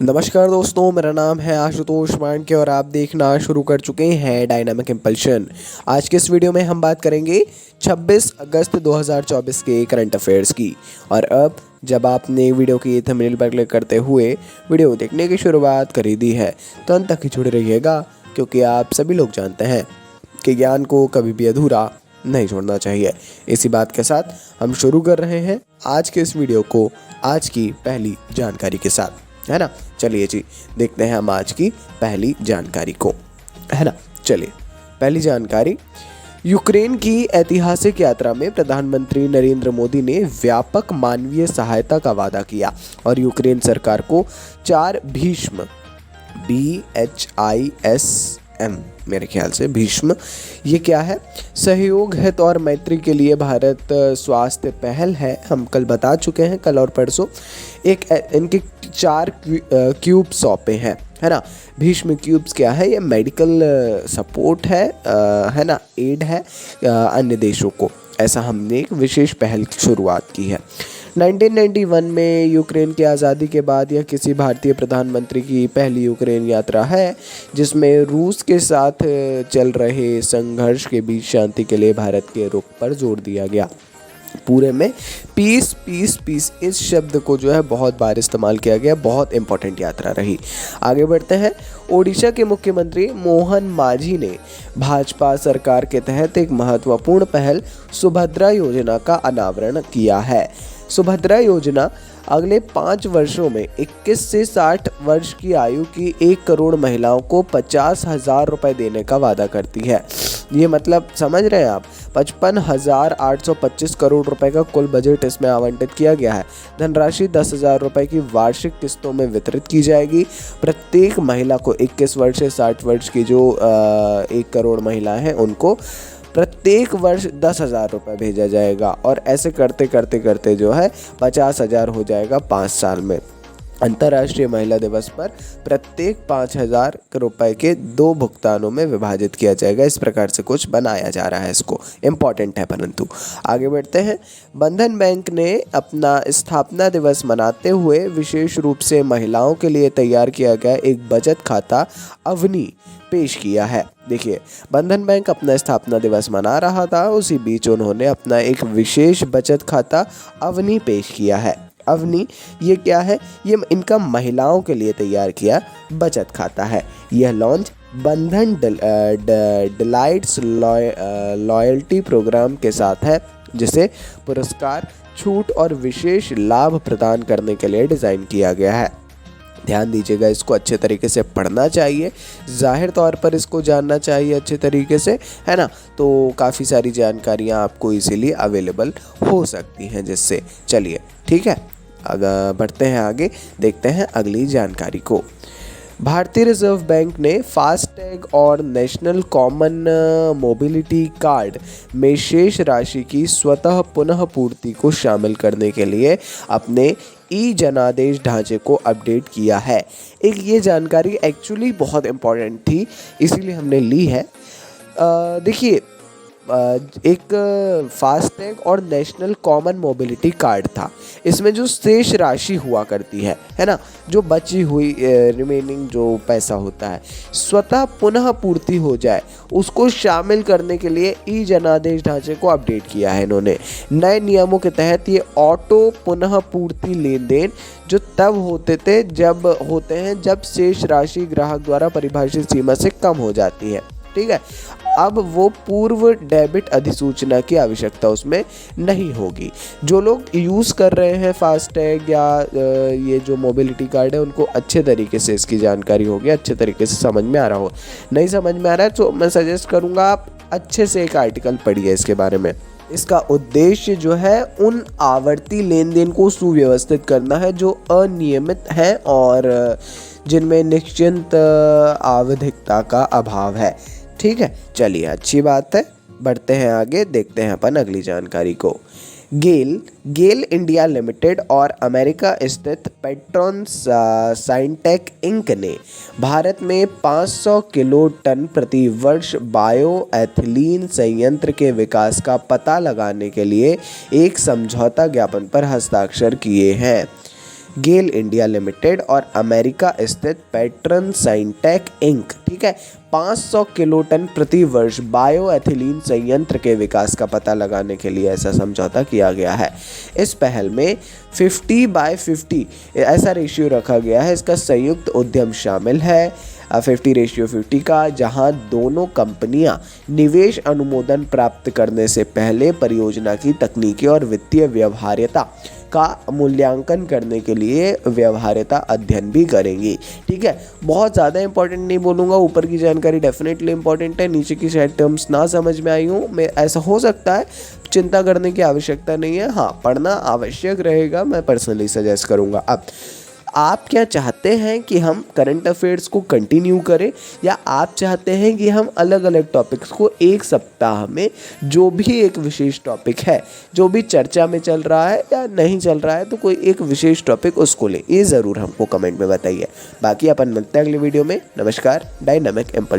नमस्कार दोस्तों, मेरा नाम है आशुतोष मांडके और आप देखना शुरू कर चुके हैं डायनामिक इम्पल्शन। आज के इस वीडियो में हम बात करेंगे 26 अगस्त 2024 के करंट अफेयर्स की। और अब जब आपने वीडियो की थंबनेल पर क्लिक करते हुए वीडियो देखने की शुरुआत कर दी है तो अंत तक ही जुड़े रहिएगा, क्योंकि आप सभी लोग जानते हैं कि ज्ञान को कभी भी अधूरा नहीं छोड़ना चाहिए। इसी बात के साथ हम शुरू कर रहे हैं आज के इस वीडियो को आज की पहली जानकारी के साथ, है ना। चलिए जी, देखते हैं हम आज की पहली जानकारी को, है ना। चलिए, पहली जानकारी। यूक्रेन की ऐतिहासिक यात्रा में प्रधानमंत्री नरेंद्र मोदी ने व्यापक मानवीय सहायता का वादा किया और यूक्रेन सरकार को 4 भीष्म BHISM मेरे ख्याल से भीष्म, ये क्या है? सहयोग, हित और मैत्री के लिए भारत स्वास्थ्य पहल है। हम कल बता चुके हैं, कल और परसों। इनके 4 क्यूब सौंपे हैं, है ना। भीष्म क्यूब्स क्या है? ये मेडिकल सपोर्ट है ना, एड है अन्य देशों को। ऐसा हमने एक विशेष पहल की शुरुआत की है। 1991 में यूक्रेन की आज़ादी के बाद यह किसी भारतीय प्रधानमंत्री की पहली यूक्रेन यात्रा है, जिसमें रूस के साथ चल रहे संघर्ष के बीच शांति के लिए भारत के रुख पर जोर दिया गया। पूरे में पीस पीस पीस इस शब्द को जो है बहुत बार इस्तेमाल किया गया। बहुत इंपॉर्टेंट यात्रा रही। आगे बढ़ते हैं। ओडिशा के मुख्यमंत्री मोहन मांझी ने भाजपा सरकार के तहत एक महत्वपूर्ण पहल सुभद्रा योजना का अनावरण किया है। सुभद्रा योजना अगले 5 वर्षों में 21 से 60 वर्ष की आयु की 1 करोड़ महिलाओं को 50,000 रुपये देने का वादा करती है। ये मतलब समझ रहे हैं आप, 55,825 करोड़ रुपए का कुल बजट इसमें आवंटित किया गया है। धनराशि 10,000 रुपये की वार्षिक किस्तों में वितरित की जाएगी। प्रत्येक महिला को 21 वर्ष से 60 वर्ष की जो 1 करोड़ महिलाएं हैं उनको प्रत्येक वर्ष 10,000 रुपये भेजा जाएगा। और ऐसे करते करते करते जो है 50,000 हो जाएगा 5 साल में। अंतर्राष्ट्रीय महिला दिवस पर प्रत्येक 5,000 रुपए के 2 भुगतानों में विभाजित किया जाएगा। इस प्रकार से कुछ बनाया जा रहा है। इसको इम्पॉर्टेंट है। परंतु आगे बढ़ते हैं। बंधन बैंक ने अपना स्थापना दिवस मनाते हुए विशेष रूप से महिलाओं के लिए तैयार किया गया एक बचत खाता अवनी पेश किया है। देखिए, बंधन बैंक अपना स्थापना दिवस मना रहा था, उसी बीच उन्होंने अपना एक विशेष बचत खाता अवनी पेश किया है। अवनी ये क्या है? ये इनका महिलाओं के लिए तैयार किया बचत खाता है। यह लॉन्च बंधन डिलाइट्स लॉयल्टी प्रोग्राम के साथ है, जिसे पुरस्कार, छूट और विशेष लाभ प्रदान करने के लिए डिज़ाइन किया गया है। ध्यान दीजिएगा, इसको अच्छे तरीके से पढ़ना चाहिए, जाहिर तौर पर इसको जानना चाहिए अच्छे तरीके से, है ना। तो काफ़ी सारी जानकारियाँ आपको इसीलिए अवेलेबल हो सकती हैं जिससे। चलिए ठीक है, अगर बढ़ते हैं आगे, देखते हैं अगली जानकारी को। भारतीय रिजर्व बैंक ने फास्टैग और नेशनल कॉमन मोबिलिटी कार्ड में शेष राशि की स्वतः पुनः पूर्ति को शामिल करने के लिए अपने जनादेश ढांचे को अपडेट किया है। ये जानकारी एक्चुअली बहुत इम्पॉर्टेंट थी, इसीलिए हमने ली है। देखिए, एक फास्टैग और नेशनल कॉमन मोबिलिटी कार्ड था। इसमें जो शेष राशि हुआ करती है ना, जो बची हुई रिमेनिंग जो पैसा होता है, स्वतः पुनः पूर्ति हो जाए, उसको शामिल करने के लिए ई जनादेश ढांचे को अपडेट किया है इन्होंने। नए नियमों के तहत ये ऑटो पुनः पूर्ति लेन देन जो तब होते हैं जब शेष राशि ग्राहक द्वारा परिभाषित सीमा से कम हो जाती है। ठीक है, अब वो पूर्व डेबिट अधिसूचना की आवश्यकता उसमें नहीं होगी। जो लोग यूज़ कर रहे हैं फास्टैग या ये जो मोबिलिटी कार्ड है, उनको अच्छे तरीके से इसकी जानकारी होगी, अच्छे तरीके से समझ में आ रहा हो। नहीं समझ में आ रहा है तो मैं सजेस्ट करूँगा आप अच्छे से एक आर्टिकल पढ़िए इसके बारे में। इसका उद्देश्य जो है उन आवर्ती लेन देन को सुव्यवस्थित करना है जो अनियमित हैं और जिनमें निश्चित आवधिकता का अभाव है। ठीक है, चलिए अच्छी बात है, बढ़ते हैं आगे, देखते हैं अपन अगली जानकारी को। गेल इंडिया लिमिटेड और अमेरिका स्थित पेट्रॉन साइंटेक इंक ने भारत में 500 किलो टन प्रति वर्ष बायो एथिलीन संयंत्र के विकास का पता लगाने के लिए एक समझौता ज्ञापन पर हस्ताक्षर किए हैं। गेल इंडिया लिमिटेड और अमेरिका स्थित पैटर्न साइंटेक इंक, ठीक है, 500 किलोटन प्रति वर्ष बायोएथिलीन संयंत्र के विकास का पता लगाने के लिए ऐसा समझौता किया गया है। इस पहल में 50/50 ऐसा रेशियो रखा गया है। इसका संयुक्त उद्यम शामिल है 50:50 का, जहां दोनों कंपनियां निवेश अनुमोदन प्राप्त करने से पहले परियोजना की तकनीकी और वित्तीय व्यवहार्यता का मूल्यांकन करने के लिए व्यवहार्यता अध्ययन भी करेंगी। ठीक है, बहुत ज़्यादा इंपॉर्टेंट नहीं बोलूँगा, ऊपर की जानकारी डेफिनेटली इंपॉर्टेंट है, नीचे की शायद टर्म्स ना समझ में आई हूँ, मैं ऐसा हो सकता है, चिंता करने की आवश्यकता नहीं है। हाँ, पढ़ना आवश्यक रहेगा, मैं पर्सनली सजेस्ट करूँगा। अब आप क्या चाहते हैं कि हम करंट अफेयर्स को कंटिन्यू करें, या आप चाहते हैं कि हम अलग अलग टॉपिक्स को एक सप्ताह में, जो भी एक विशेष टॉपिक है, जो भी चर्चा में चल रहा है या नहीं चल रहा है, तो कोई एक विशेष टॉपिक उसको लें, ये ज़रूर हमको कमेंट में बताइए। बाकी अपन मिलते हैं अगले वीडियो में। नमस्कार। Dynamic impulse.